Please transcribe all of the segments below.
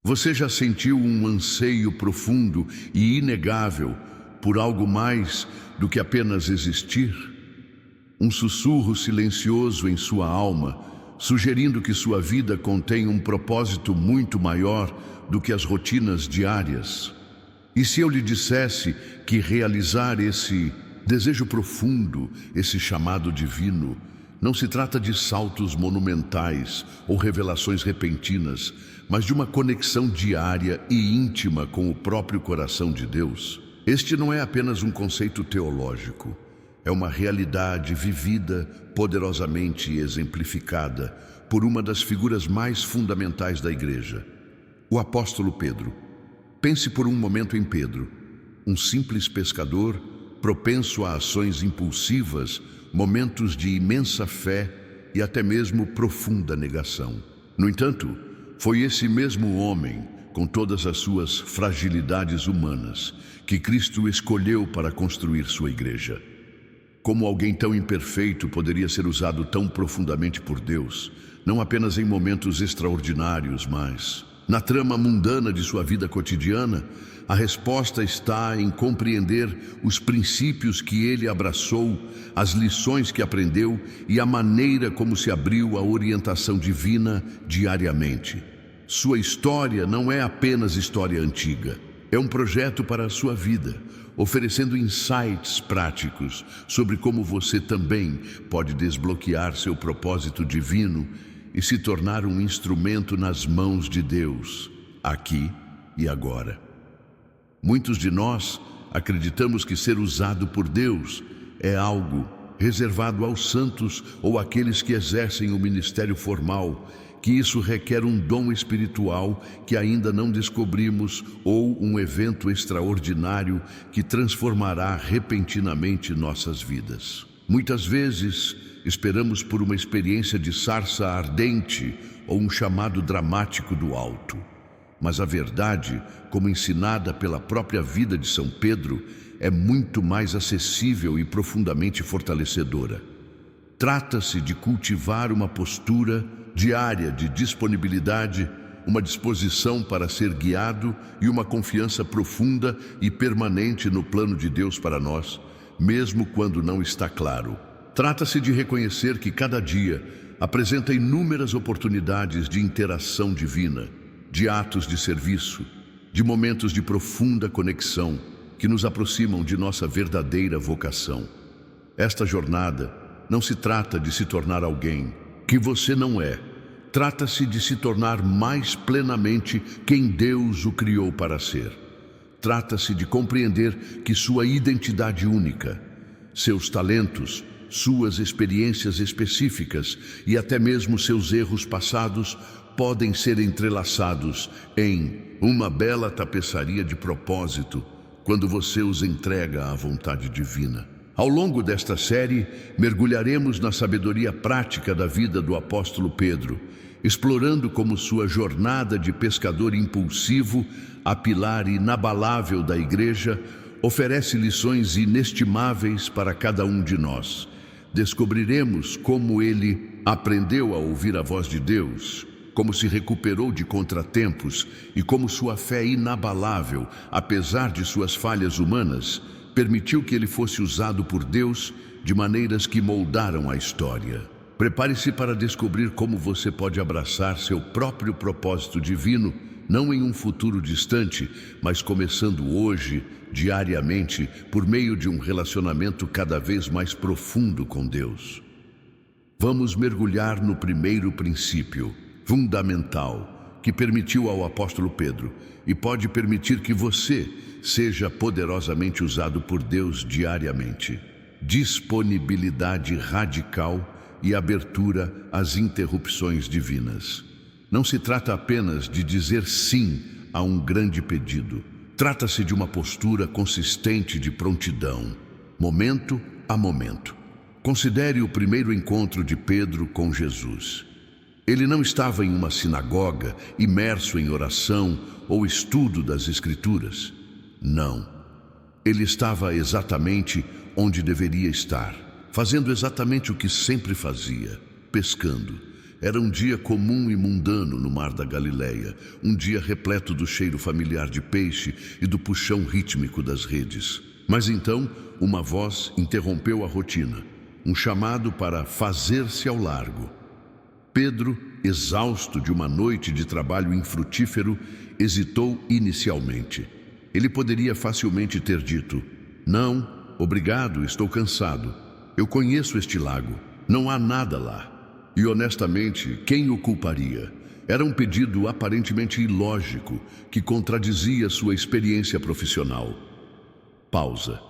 Você já sentiu um anseio profundo e inegável por algo mais do que apenas existir? Um sussurro silencioso em sua alma, sugerindo que sua vida contém um propósito muito maior do que as rotinas diárias. E se eu lhe dissesse que realizar esse desejo profundo, esse chamado divino, não se trata de saltos monumentais ou revelações repentinas, mas de uma conexão diária e íntima com o próprio coração de Deus? Este não é apenas um conceito teológico, é uma realidade vivida, poderosamente exemplificada por uma das figuras mais fundamentais da Igreja, o apóstolo Pedro. Pense por um momento em Pedro, um simples pescador, propenso a ações impulsivas, momentos de imensa fé e até mesmo profunda negação. No entanto, foi esse mesmo homem, com todas as suas fragilidades humanas, que Cristo escolheu para construir sua igreja. Como alguém tão imperfeito poderia ser usado tão profundamente por Deus, não apenas em momentos extraordinários, mas na trama mundana de sua vida cotidiana? A resposta está em compreender os princípios que ele abraçou, as lições que aprendeu e a maneira como se abriu à orientação divina diariamente. Sua história não é apenas história antiga, é um projeto para a sua vida, oferecendo insights práticos sobre como você também pode desbloquear seu propósito divino e se tornar um instrumento nas mãos de Deus, aqui e agora. Muitos de nós acreditamos que ser usado por Deus é algo reservado aos santos ou àqueles que exercem o ministério formal, que isso requer um dom espiritual que ainda não descobrimos ou um evento extraordinário que transformará repentinamente nossas vidas. Muitas vezes esperamos por uma experiência de sarça ardente ou um chamado dramático do alto. Mas a verdade, como ensinada pela própria vida de São Pedro, é muito mais acessível e profundamente fortalecedora. Trata-se de cultivar uma postura diária de disponibilidade, uma disposição para ser guiado e uma confiança profunda e permanente no plano de Deus para nós, mesmo quando não está claro. Trata-se de reconhecer que cada dia apresenta inúmeras oportunidades de interação divina, de atos de serviço, de momentos de profunda conexão que nos aproximam de nossa verdadeira vocação. Esta jornada não se trata de se tornar alguém que você não é. Trata-se de se tornar mais plenamente quem Deus o criou para ser. Trata-se de compreender que sua identidade única, seus talentos, suas experiências específicas e até mesmo seus erros passados podem ser entrelaçados em uma bela tapeçaria de propósito quando você os entrega à vontade divina. Ao longo desta série, mergulharemos na sabedoria prática da vida do apóstolo Pedro, explorando como sua jornada de pescador impulsivo, a pilar inabalável da igreja, oferece lições inestimáveis para cada um de nós. Descobriremos como ele aprendeu a ouvir a voz de Deus, como se recuperou de contratempos e como sua fé inabalável, apesar de suas falhas humanas, permitiu que ele fosse usado por Deus de maneiras que moldaram a história. Prepare-se para descobrir como você pode abraçar seu próprio propósito divino, não em um futuro distante, mas começando hoje, diariamente, por meio de um relacionamento cada vez mais profundo com Deus. Vamos mergulhar no primeiro princípio fundamental que permitiu ao apóstolo Pedro e pode permitir que você seja poderosamente usado por Deus diariamente. Disponibilidade radical e abertura às interrupções divinas. Não se trata apenas de dizer sim a um grande pedido. Trata-se de uma postura consistente de prontidão, momento a momento. Considere o primeiro encontro de Pedro com Jesus. Ele não estava em uma sinagoga, imerso em oração ou estudo das Escrituras. Não. Ele estava exatamente onde deveria estar, fazendo exatamente o que sempre fazia, pescando. Era um dia comum e mundano no mar da Galileia, um dia repleto do cheiro familiar de peixe e do puxão rítmico das redes. Mas então, uma voz interrompeu a rotina, um chamado para fazer-se ao largo. Pedro, exausto de uma noite de trabalho infrutífero, hesitou inicialmente. Ele poderia facilmente ter dito: "Não, obrigado, estou cansado. Eu conheço este lago, não há nada lá." E honestamente, quem o culparia? Era um pedido aparentemente ilógico, que contradizia sua experiência profissional. Pausa.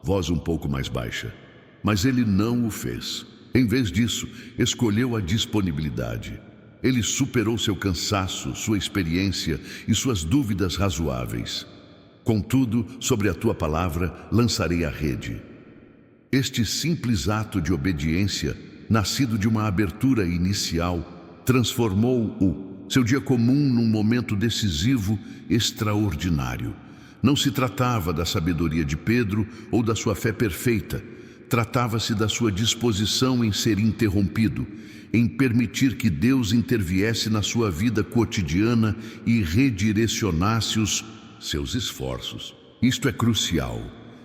Voz um pouco mais baixa. Mas ele não o fez. Em vez disso, escolheu a disponibilidade. Ele superou seu cansaço, sua experiência e suas dúvidas razoáveis. "Contudo, sobre a tua palavra, lançarei a rede." Este simples ato de obediência, nascido de uma abertura inicial, transformou seu dia comum num momento decisivo, extraordinário. Não se tratava da sabedoria de Pedro ou da sua fé perfeita. Tratava-se da sua disposição em ser interrompido, em permitir que Deus interviesse na sua vida cotidiana e redirecionasse os seus esforços. Isto é crucial.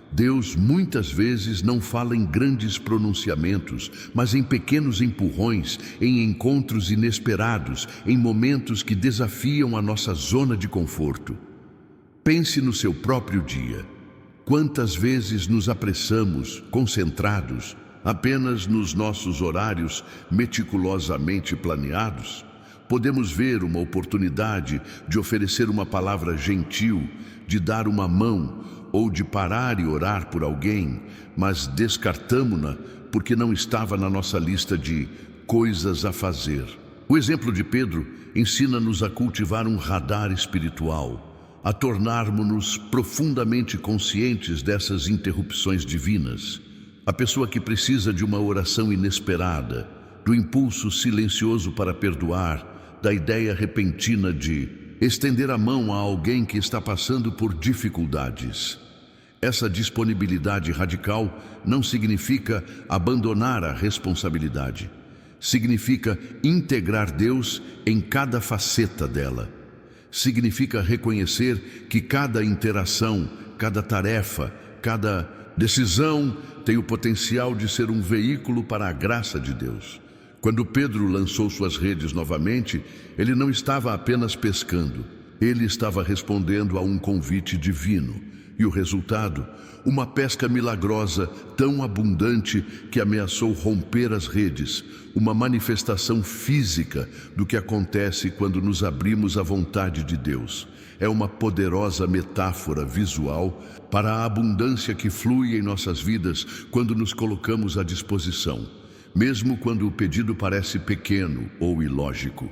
Deus muitas vezes não fala em grandes pronunciamentos, mas em pequenos empurrões, em encontros inesperados, em momentos que desafiam a nossa zona de conforto. Pense no seu próprio dia. Quantas vezes nos apressamos, concentrados, apenas nos nossos horários meticulosamente planeados? Podemos ver uma oportunidade de oferecer uma palavra gentil, de dar uma mão ou de parar e orar por alguém, mas descartamo-na porque não estava na nossa lista de coisas a fazer. O exemplo de Pedro ensina-nos a cultivar um radar espiritual, a tornarmos-nos profundamente conscientes dessas interrupções divinas. A pessoa que precisa de uma oração inesperada, do impulso silencioso para perdoar, da ideia repentina de estender a mão a alguém que está passando por dificuldades. Essa disponibilidade radical não significa abandonar a responsabilidade. Significa integrar Deus em cada faceta dela. Significa reconhecer que cada interação, cada tarefa, cada decisão tem o potencial de ser um veículo para a graça de Deus. Quando Pedro lançou suas redes novamente, ele não estava apenas pescando, ele estava respondendo a um convite divino. E o resultado? Uma pesca milagrosa tão abundante que ameaçou romper as redes, uma manifestação física do que acontece quando nos abrimos à vontade de Deus. É uma poderosa metáfora visual para a abundância que flui em nossas vidas quando nos colocamos à disposição, mesmo quando o pedido parece pequeno ou ilógico.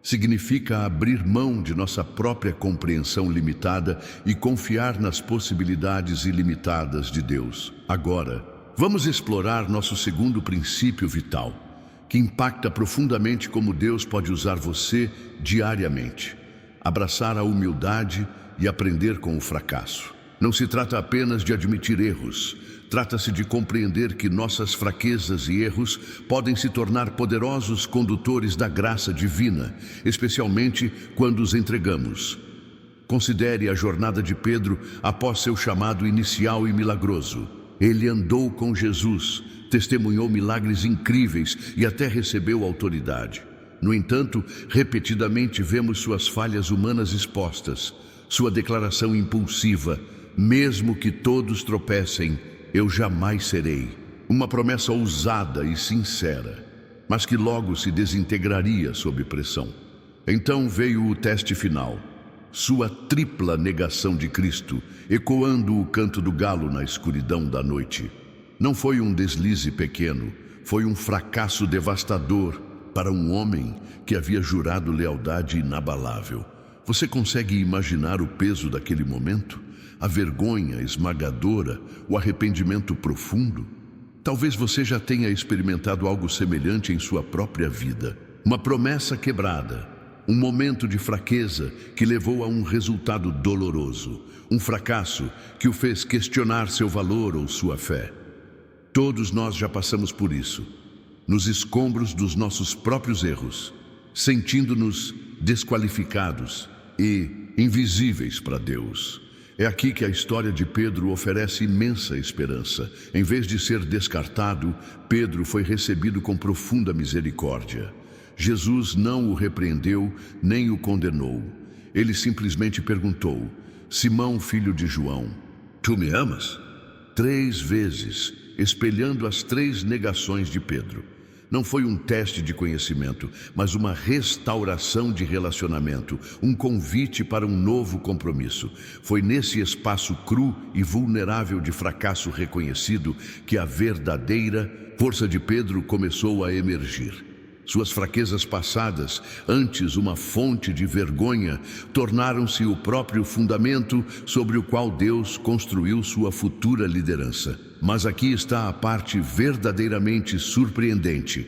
Significa abrir mão de nossa própria compreensão limitada e confiar nas possibilidades ilimitadas de Deus. Agora, vamos explorar nosso segundo princípio vital, que impacta profundamente como Deus pode usar você diariamente. Abraçar a humildade e aprender com o fracasso. Não se trata apenas de admitir erros. Trata-se de compreender que nossas fraquezas e erros podem se tornar poderosos condutores da graça divina, especialmente quando os entregamos. Considere a jornada de Pedro após seu chamado inicial e milagroso. Ele andou com Jesus, testemunhou milagres incríveis e até recebeu autoridade. No entanto, repetidamente vemos suas falhas humanas expostas, sua declaração impulsiva: mesmo que todos tropecem, eu jamais serei. Uma promessa ousada e sincera, mas que logo se desintegraria sob pressão. Então veio o teste final, sua tripla negação de Cristo, ecoando o canto do galo na escuridão da noite. Não foi um deslize pequeno, foi um fracasso devastador para um homem que havia jurado lealdade inabalável. Você consegue imaginar o peso daquele momento? A vergonha esmagadora, o arrependimento profundo? Talvez você já tenha experimentado algo semelhante em sua própria vida. Uma promessa quebrada, um momento de fraqueza que levou a um resultado doloroso, um fracasso que o fez questionar seu valor ou sua fé. Todos nós já passamos por isso. nos escombros dos nossos próprios erros, sentindo-nos desqualificados e invisíveis para Deus. É aqui que a história de Pedro oferece imensa esperança. Em vez de ser descartado, Pedro foi recebido com profunda misericórdia. Jesus não o repreendeu nem o condenou. Ele simplesmente perguntou: Simão, filho de João, tu me amas? 3 vezes, espelhando as 3 negações de Pedro. Não foi um teste de conhecimento, mas uma restauração de relacionamento, um convite para um novo compromisso. Foi nesse espaço cru e vulnerável de fracasso reconhecido que a verdadeira força de Pedro começou a emergir. Suas fraquezas passadas, antes uma fonte de vergonha, tornaram-se o próprio fundamento sobre o qual Deus construiu sua futura liderança. Mas aqui está a parte verdadeiramente surpreendente.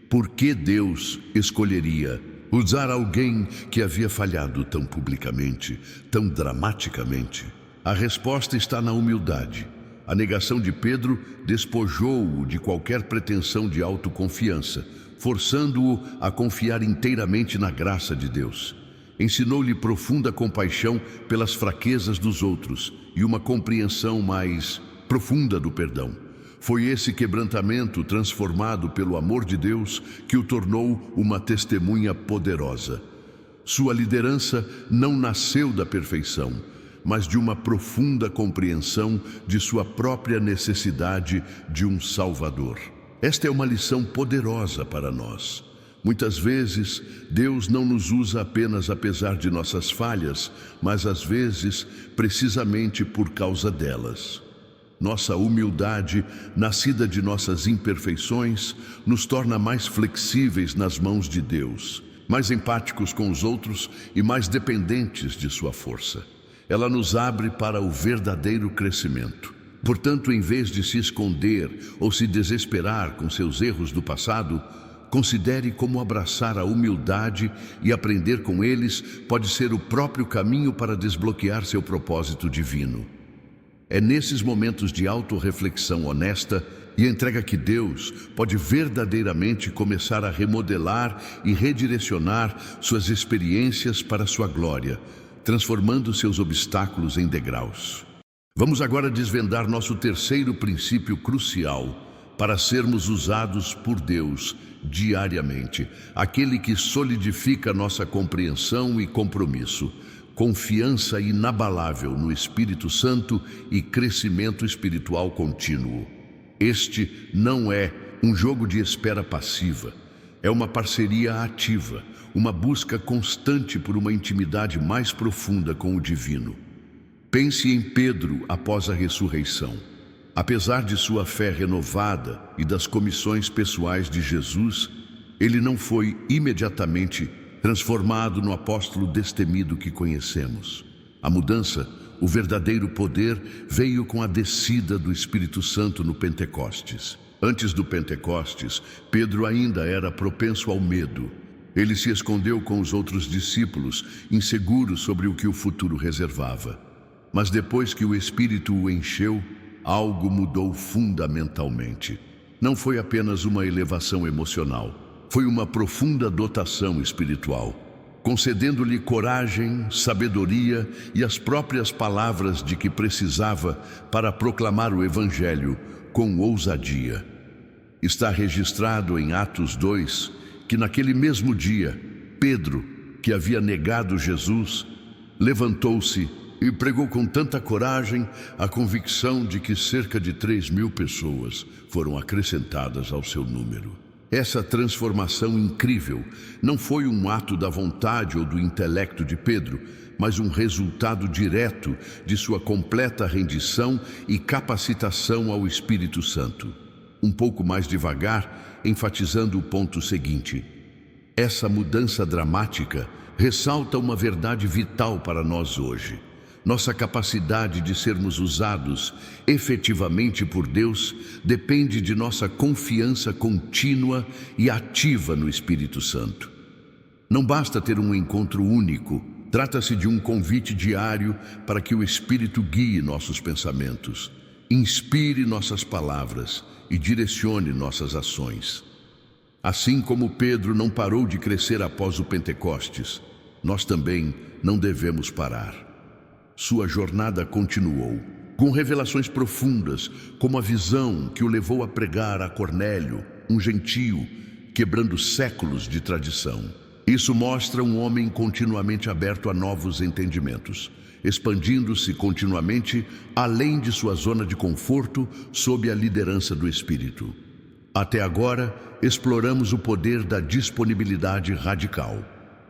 Por que Deus escolheria usar alguém que havia falhado tão publicamente, tão dramaticamente? A resposta está na humildade. A negação de Pedro despojou-o de qualquer pretensão de autoconfiança, forçando-o a confiar inteiramente na graça de Deus. Ensinou-lhe profunda compaixão pelas fraquezas dos outros e uma compreensão mais profunda do perdão. Foi esse quebrantamento transformado pelo amor de Deus que o tornou uma testemunha poderosa. Sua liderança não nasceu da perfeição, mas de uma profunda compreensão de sua própria necessidade de um Salvador. Esta é uma lição poderosa para nós. Muitas vezes, Deus não nos usa apenas apesar de nossas falhas, mas às vezes, precisamente por causa delas. Nossa humildade, nascida de nossas imperfeições, nos torna mais flexíveis nas mãos de Deus, mais empáticos com os outros e mais dependentes de sua força. Ela nos abre para o verdadeiro crescimento. Portanto, em vez de se esconder ou se desesperar com seus erros do passado, considere como abraçar a humildade e aprender com eles pode ser o próprio caminho para desbloquear seu propósito divino. É nesses momentos de autorreflexão honesta e entrega que Deus pode verdadeiramente começar a remodelar e redirecionar suas experiências para sua glória, transformando seus obstáculos em degraus. Vamos agora desvendar nosso terceiro princípio crucial para sermos usados por Deus diariamente, aquele que solidifica nossa compreensão e compromisso, confiança inabalável no Espírito Santo e crescimento espiritual contínuo. Este não é um jogo de espera passiva, é uma parceria ativa, uma busca constante por uma intimidade mais profunda com o divino. Pense em Pedro após a ressurreição. Apesar de sua fé renovada e das comissões pessoais de Jesus, ele não foi imediatamente transformado no apóstolo destemido que conhecemos. A mudança, o verdadeiro poder, veio com a descida do Espírito Santo no Pentecostes. Antes do Pentecostes, Pedro ainda era propenso ao medo. Ele se escondeu com os outros discípulos, inseguro sobre o que o futuro reservava. Mas depois que o Espírito o encheu, algo mudou fundamentalmente. Não foi apenas uma elevação emocional, foi uma profunda dotação espiritual, concedendo-lhe coragem, sabedoria e as próprias palavras de que precisava para proclamar o Evangelho com ousadia. Está registrado em Atos 2 que naquele mesmo dia, Pedro, que havia negado Jesus, levantou-se e pregou com tanta coragem a convicção de que cerca de 3.000 pessoas foram acrescentadas ao seu número. Essa transformação incrível não foi um ato da vontade ou do intelecto de Pedro, mas um resultado direto de sua completa rendição e capacitação ao Espírito Santo. Um pouco mais devagar, enfatizando o ponto seguinte: essa mudança dramática ressalta uma verdade vital para nós hoje. Nossa capacidade de sermos usados efetivamente por Deus depende de nossa confiança contínua e ativa no Espírito Santo. Não basta ter um encontro único, trata-se de um convite diário para que o Espírito guie nossos pensamentos, inspire nossas palavras e direcione nossas ações. Assim como Pedro não parou de crescer após o Pentecostes, nós também não devemos parar. Sua jornada continuou, com revelações profundas, como a visão que o levou a pregar a Cornélio, um gentio, quebrando séculos de tradição. Isso mostra um homem continuamente aberto a novos entendimentos, expandindo-se continuamente além de sua zona de conforto sob a liderança do Espírito. Até agora, exploramos o poder da disponibilidade radical,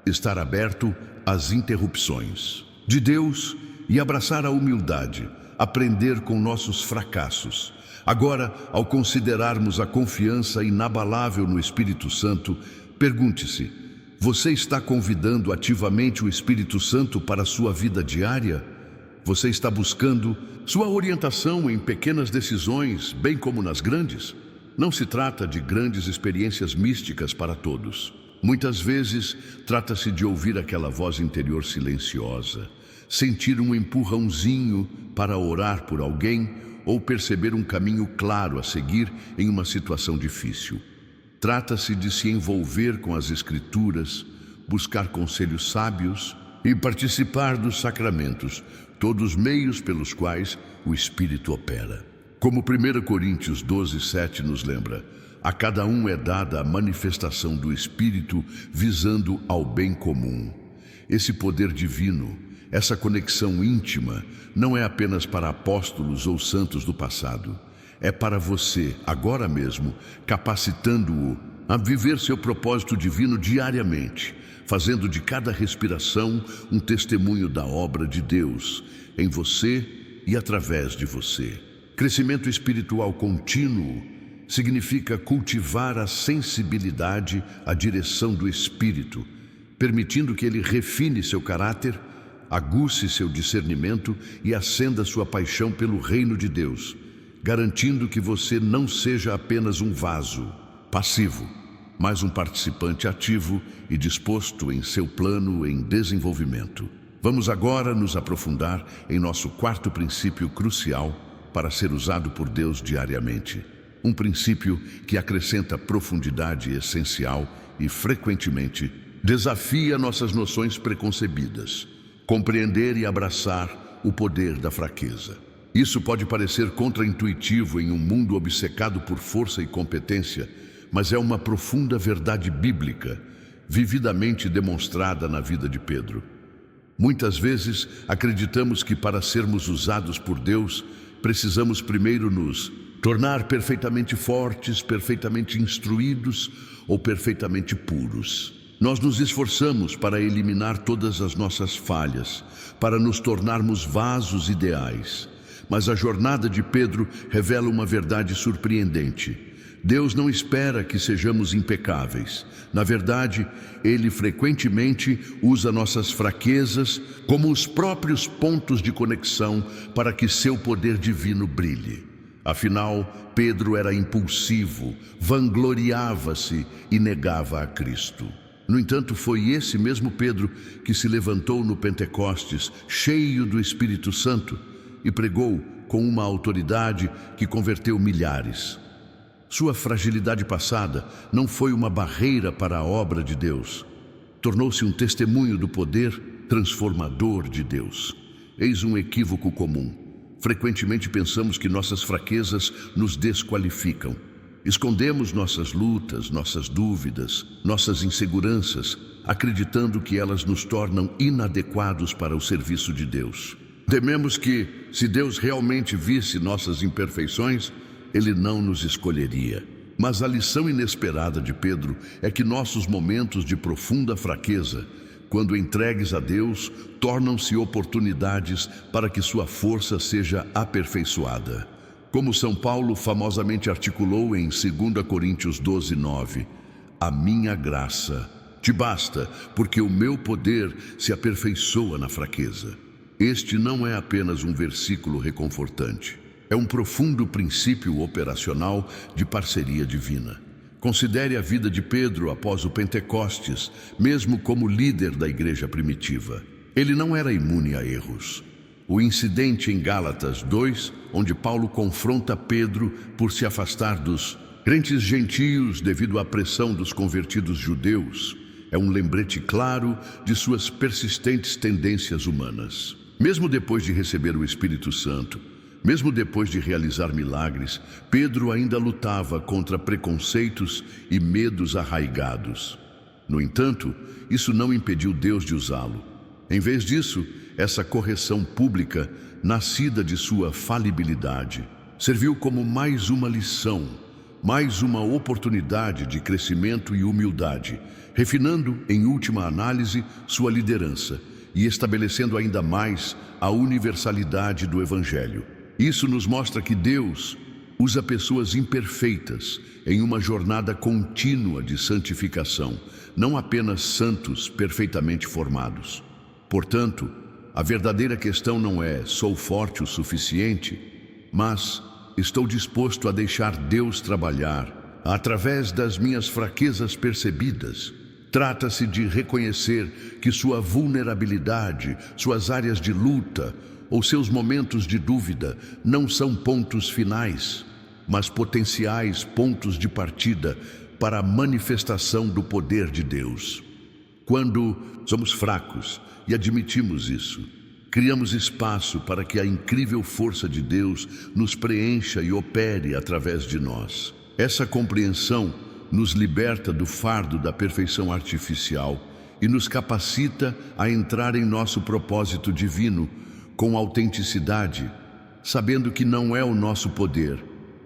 estar aberto às interrupções de Deus e abraçar a humildade, aprender com nossos fracassos. Agora, ao considerarmos a confiança inabalável no Espírito Santo, pergunte-se: você está convidando ativamente o Espírito Santo para a sua vida diária? Você está buscando sua orientação em pequenas decisões, bem como nas grandes? Não se trata de grandes experiências místicas para todos. Muitas vezes, trata-se de ouvir aquela voz interior silenciosa, sentir um empurrãozinho para orar por alguém ou perceber um caminho claro a seguir em uma situação difícil. Trata-se de se envolver com as Escrituras, buscar conselhos sábios e participar dos sacramentos, todos meios pelos quais o Espírito opera. Como 1 Coríntios 12:7 nos lembra, a cada um é dada a manifestação do Espírito visando ao bem comum. Esse poder divino, essa conexão íntima, não é apenas para apóstolos ou santos do passado. É para você, agora mesmo, capacitando-o a viver seu propósito divino diariamente, fazendo de cada respiração um testemunho da obra de Deus, em você e através de você. Crescimento espiritual contínuo significa cultivar a sensibilidade à direção do Espírito, permitindo que ele refine seu caráter, aguce seu discernimento e acenda sua paixão pelo reino de Deus, garantindo que você não seja apenas um vaso passivo, mas um participante ativo e disposto em seu plano em desenvolvimento. Vamos agora nos aprofundar em nosso quarto princípio crucial para ser usado por Deus diariamente. Um princípio que acrescenta profundidade essencial e, frequentemente, desafia nossas noções preconcebidas. Compreender e abraçar o poder da fraqueza. Isso pode parecer contraintuitivo em um mundo obcecado por força e competência, mas é uma profunda verdade bíblica, vividamente demonstrada na vida de Pedro. Muitas vezes acreditamos que para sermos usados por Deus, precisamos primeiro nos tornar perfeitamente fortes, perfeitamente instruídos ou perfeitamente puros. Nós nos esforçamos para eliminar todas as nossas falhas, para nos tornarmos vasos ideais. Mas a jornada de Pedro revela uma verdade surpreendente. Deus não espera que sejamos impecáveis. Na verdade, Ele frequentemente usa nossas fraquezas como os próprios pontos de conexão para que seu poder divino brilhe. Afinal, Pedro era impulsivo, vangloriava-se e negava a Cristo. No entanto, foi esse mesmo Pedro que se levantou no Pentecostes, cheio do Espírito Santo, e pregou com uma autoridade que converteu milhares. Sua fragilidade passada não foi uma barreira para a obra de Deus. Tornou-se um testemunho do poder transformador de Deus. Eis um equívoco comum. Frequentemente pensamos que nossas fraquezas nos desqualificam. Escondemos nossas lutas, nossas dúvidas, nossas inseguranças, acreditando que elas nos tornam inadequados para o serviço de Deus. Tememos que, se Deus realmente visse nossas imperfeições, Ele não nos escolheria. Mas a lição inesperada de Pedro é que nossos momentos de profunda fraqueza, quando entregues a Deus, tornam-se oportunidades para que sua força seja aperfeiçoada. Como São Paulo famosamente articulou em 2 Coríntios 12:9, a minha graça te basta, porque o meu poder se aperfeiçoa na fraqueza. Este não é apenas um versículo reconfortante. É um profundo princípio operacional de parceria divina. Considere a vida de Pedro após o Pentecostes, mesmo como líder da igreja primitiva. Ele não era imune a erros. O incidente em Gálatas 2, onde Paulo confronta Pedro por se afastar dos Crentes gentios, devido à pressão dos convertidos judeus, é um lembrete claro de suas persistentes tendências humanas. Mesmo depois de receber o Espírito Santo, mesmo depois de realizar milagres, Pedro ainda lutava contra preconceitos e medos arraigados. No entanto, isso não impediu Deus de usá-lo. Em vez disso, essa correção pública, nascida de sua falibilidade, serviu como mais uma lição, mais uma oportunidade de crescimento e humildade, refinando, em última análise, sua liderança e estabelecendo ainda mais a universalidade do Evangelho. Isso nos mostra que Deus usa pessoas imperfeitas em uma jornada contínua de santificação, não apenas santos perfeitamente formados. Portanto, a verdadeira questão não é sou forte o suficiente, mas estou disposto a deixar Deus trabalhar através das minhas fraquezas percebidas. Trata-se de reconhecer que sua vulnerabilidade, suas áreas de luta ou seus momentos de dúvida não são pontos finais, mas potenciais pontos de partida para a manifestação do poder de Deus. Quando somos fracos e admitimos isso, criamos espaço para que a incrível força de Deus nos preencha e opere através de nós. Essa compreensão nos liberta do fardo da perfeição artificial e nos capacita a entrar em nosso propósito divino com autenticidade, sabendo que não é o nosso poder,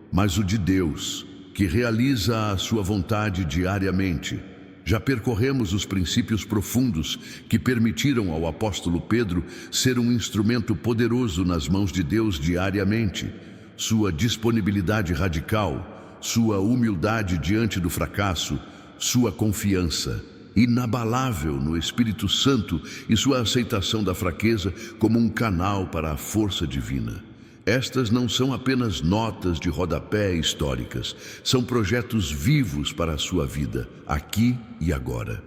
mas o de Deus, que realiza a sua vontade diariamente. Já percorremos os princípios profundos que permitiram ao apóstolo Pedro ser um instrumento poderoso nas mãos de Deus diariamente. Sua disponibilidade radical, sua humildade diante do fracasso, sua confiança inabalável no Espírito Santo e sua aceitação da fraqueza como um canal para a força divina. Estas não são apenas notas de rodapé históricas, são projetos vivos para a sua vida, aqui e agora.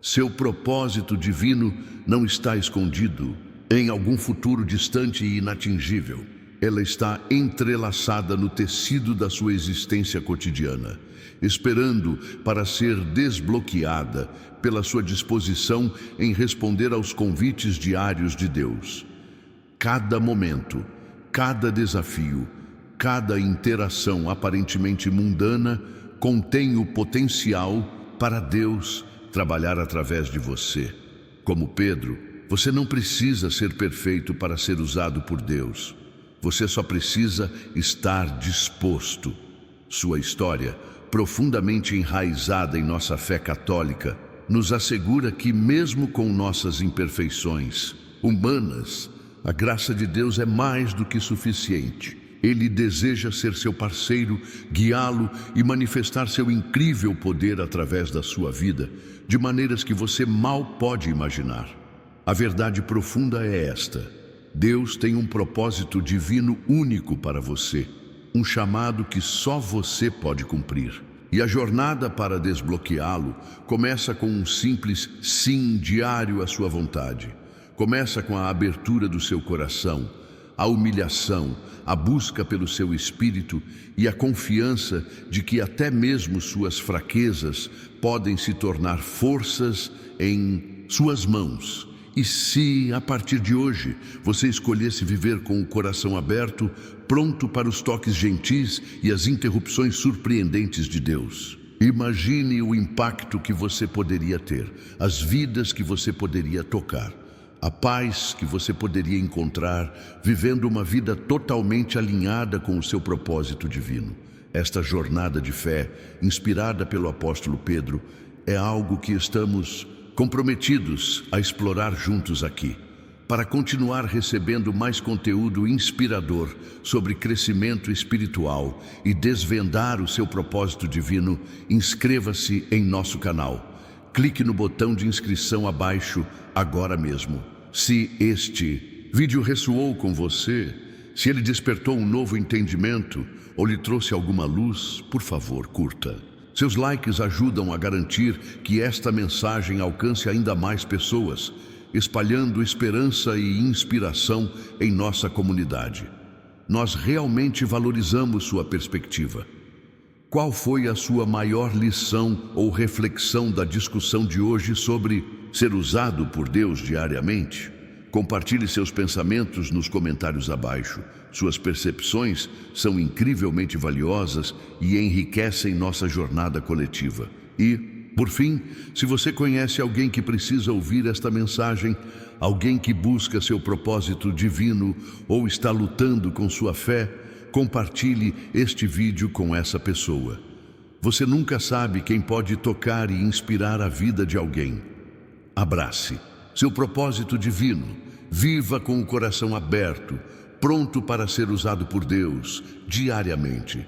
Seu propósito divino não está escondido em algum futuro distante e inatingível. Ela está entrelaçada no tecido da sua existência cotidiana, esperando para ser desbloqueada pela sua disposição em responder aos convites diários de Deus. Cada momento, cada desafio, cada interação aparentemente mundana contém o potencial para Deus trabalhar através de você. Como Pedro, você não precisa ser perfeito para ser usado por Deus. Você só precisa estar disposto. Sua história, profundamente enraizada em nossa fé católica, nos assegura que mesmo com nossas imperfeições humanas, a graça de Deus é mais do que suficiente. Ele deseja ser seu parceiro, guiá-lo e manifestar seu incrível poder através da sua vida, de maneiras que você mal pode imaginar. A verdade profunda é esta: Deus tem um propósito divino único para você, um chamado que só você pode cumprir. E a jornada para desbloqueá-lo começa com um simples sim diário à sua vontade. Começa com a abertura do seu coração, a humilhação, a busca pelo seu espírito e a confiança de que até mesmo suas fraquezas podem se tornar forças em suas mãos. E se, a partir de hoje, você escolhesse viver com o coração aberto, pronto para os toques gentis e as interrupções surpreendentes de Deus? Imagine o impacto que você poderia ter, as vidas que você poderia tocar, a paz que você poderia encontrar, vivendo uma vida totalmente alinhada com o seu propósito divino. Esta jornada de fé, inspirada pelo apóstolo Pedro, é algo que estamos comprometidos a explorar juntos aqui. Para continuar recebendo mais conteúdo inspirador sobre crescimento espiritual e desvendar o seu propósito divino, inscreva-se em nosso canal. Clique no botão de inscrição abaixo agora mesmo. Se este vídeo ressoou com você, se ele despertou um novo entendimento ou lhe trouxe alguma luz, por favor, curta. Seus likes ajudam a garantir que esta mensagem alcance ainda mais pessoas, espalhando esperança e inspiração em nossa comunidade. Nós realmente valorizamos sua perspectiva. Qual foi a sua maior lição ou reflexão da discussão de hoje sobre ser usado por Deus diariamente? Compartilhe seus pensamentos nos comentários abaixo. Suas percepções são incrivelmente valiosas e enriquecem nossa jornada coletiva. E, por fim, se você conhece alguém que precisa ouvir esta mensagem, alguém que busca seu propósito divino ou está lutando com sua fé, compartilhe este vídeo com essa pessoa. Você nunca sabe quem pode tocar e inspirar a vida de alguém. Abrace seu propósito divino. Viva com o coração aberto, pronto para ser usado por Deus diariamente.